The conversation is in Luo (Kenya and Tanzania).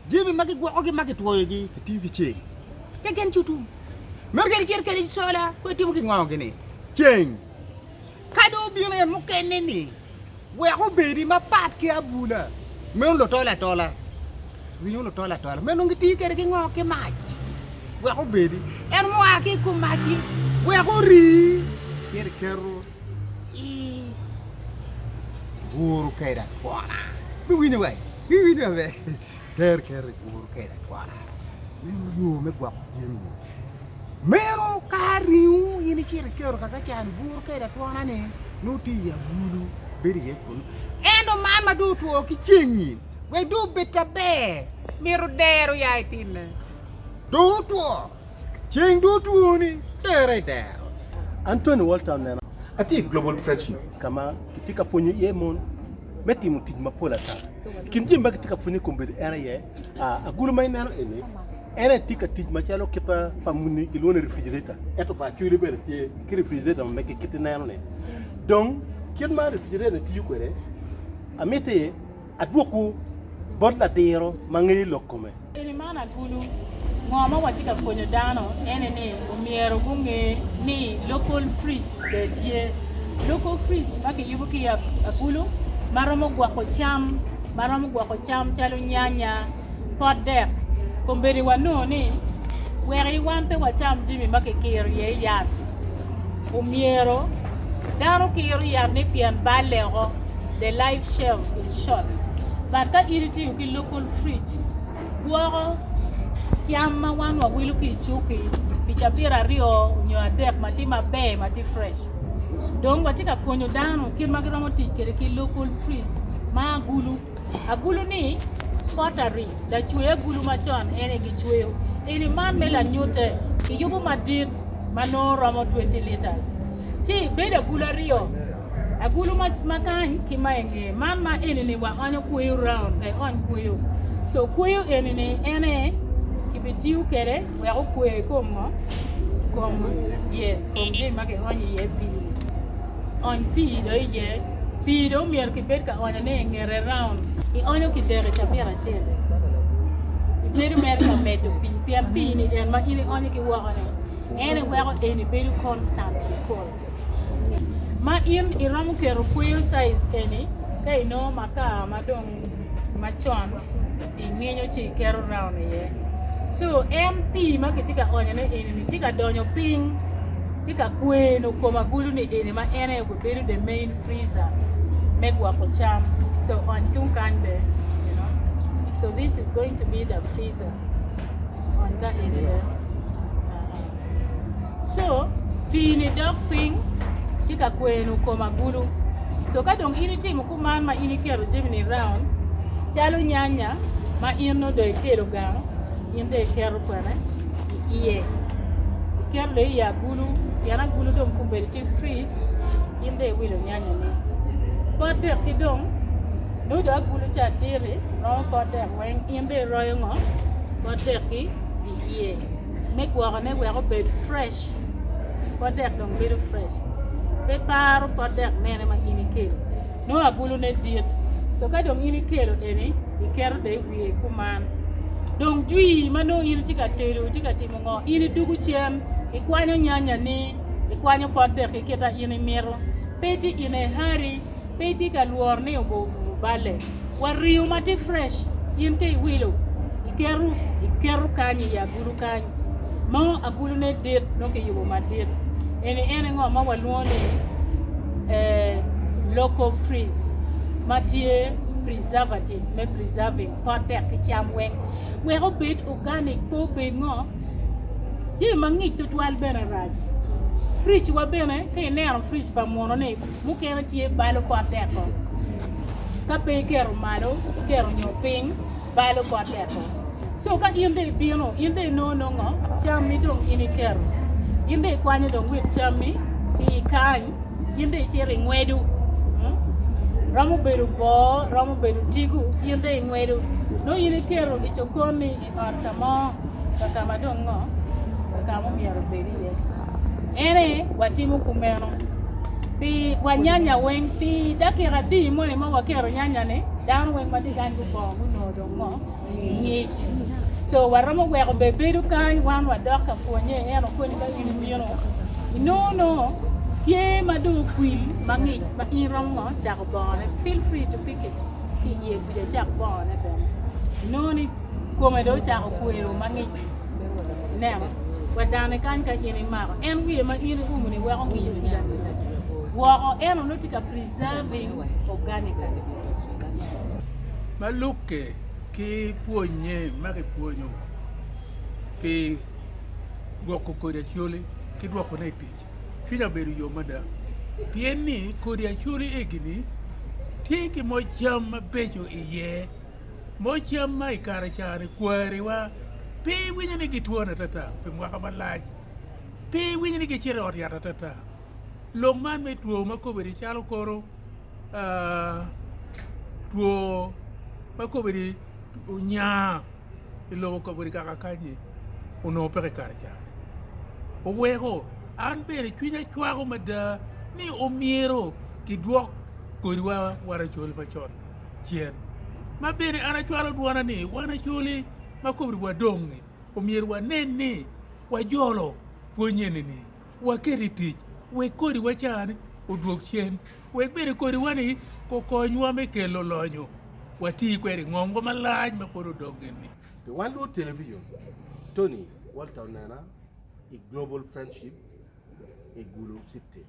Jimmy magi Gwoko magi tuogi TV ching. Kagen chutu. Mergel kiri sola ko timu ki ngao gini. Ching. Kado bine mukene ni. We ko bedi ma pat ki abula. Men lo tola. We lo tola. Men ngi ti kere ki ngao ke maj. We ko bedi. En mo aki ku maji. We ko ri. Kere kero. I. Guru kaida kwana. Bi wini way. Ter kere guru kaida kwana. Men yo me Gwoko jimni. Meno kariu ini kero kaka chan guru kaida kwana ne. No ti ya bulu. Beri yekun. Endo mama do to ki chingi. We do beta be. Miro dero ya itin. Do to. Ching do to ni. Dero. Anthony Walter Onena. Ati global friendship kama kitika fonyo yemon meti mutij mapola ta. Kinji mbaki tika fonyo kumbedi era ye agulu mai nano ene. Ene tika tij machalo kipa pamuni ilone refrigerator. Eto pa churi bere tie ki refrigerator meke kiti nano ne. Donc kilma refrigerator ti yukwere amete adwoku bodla dero mangi lokome. Ene mana gulu ngoma watika fonyo dano ene ne umiero gunge ni local freeze de tie local freeze maki yubuki ya Agulu maromo Gwoko cham chalo nyanya podek komberi wano ni weri wampe wacham jimi maki kiri ye yat umiero dano kiri yat ni pian balero the life shelf is short but ka iriti yuki local fridge Gwoko Chiama wan wa wilu ki chuki pichapira rio nyo adek mati mabe mati fresh dong watika fonyo dano kin magiromo tikere ki local freeze ma agulu ni pottery da chwe agulu machon ene gi chweyo ene man mela nyote ki yubu madid mano romo 20 liters ti beda agulu rio agulu makany ki maenge man ma ene ni wa onyo kweyo round kai on kweyo so kweyo ene Kibitiu kere, we are kwe komo, yes, komde make onye ye pi. On pi do ye, pi do mier kibet ka onye ne ngere round. I onye kidere chapira chele. Iberu mer ka medo pi ni en ma ini onye ki wa one. Ene we are ene beru constant call. Ma in iramu kero kwe size ene, kay no maka madong machon. Ingenyo chi kero round ye. So MP makitika onya ne ene tika donyo ping tika kweno koma gulu ni ene ma ene ko beru the main freezer make Gwoko cham so on tunkande you know so this is going to be the freezer on that area so pini dog ping tika kweno koma gulu so kadong ini timu kuman ma ini kero jimini round chalo nyanya ma ino do kero gang Yende kero kwana iye kero le ya gulu dom kumberi ti freeze yende wilo nyanya ni poder ki dom no da gulu cha dire no poder wen yende royo ngo poder ki iye me Gwoko ne we bed fresh poder dom bed fresh prepare poder mene ma ini kero no agulu ne diet so ka dom ini kero eni ikero de wi kuman Dong jui mano ini tika teru tika timongo ini dugu chen ikwanyo nyanya ni ikwanyo poder kiketa ini mero peti ine hari peti ka luor ni Obale wariu mati fresh yinte wilo ikeru kanyi ya guru kanyi mo agulu ne det no ke yubo madet ene ngo ma waluone local freeze matie preservative me preserving poder kicham weng we go bit organic po be ngo di mangi to twal benerage fridge wa bene ke ne am fridge pa mono ne mu kere tie balo poder ko ka pe kero malo kero nyoping balo poder ko so ka inde bino inde no ngo cham mi dong ini kero inde kwanyo dong wit cham mi ki kan inde chere ngwedu Ramu beru bo, ramu beru tigu, yende ngweru. No yini kero ichokoni artamo kakama dongo, kakama miaro beri ye. Ene watimu kumeno. Pi wanyanya weng pi dakira di mo ne mo wakero nyanya ne. Dan weng madigan ko bo no dongo. Ni mangich. So waramo weko bebedu kai wan wadoka fonye eno koni ka inimino. No. Tie madu kwil mangich ma irongo chako bone. Feel free to pick it. Ti ye kuja chako bone ben. No ni komedo chako kwelo mangich. Nema. Wadane kan ka ini mako. En wiye ma ini umuni weko wiye ni dani. Wako eno notika preserving organic. Maluke ki puonye magi puonyo ki Gwoko kod Acholi ki dwoko ne tich chunya bedo yo mada pien ni kod Acholi egini tiki mocham mabecho iye mocham ma ikare chare kwariwa pi winyo ni gituona tata pi mwaka malaj pi winyo ni gichire od yata tata long man me tuo makoberi chalo koro tuo makoberi unya ilobo koberi kaka kanye unope kare chare owego an bere chunya chwago mada ni omiero kidwok koriwa wara choli machon chien ma bere ana chwalo duana ni wana choli makobri wadonge omiero wanene wajolo puonyene ni wakeri tich we kori wachane odwok chien we bere kori wani kokonywa mekelo lonyo wati kweri ng'ongo malaj makoro donge ni The one low television, Tony, Walter Onena, a global friendship, a Agulu city.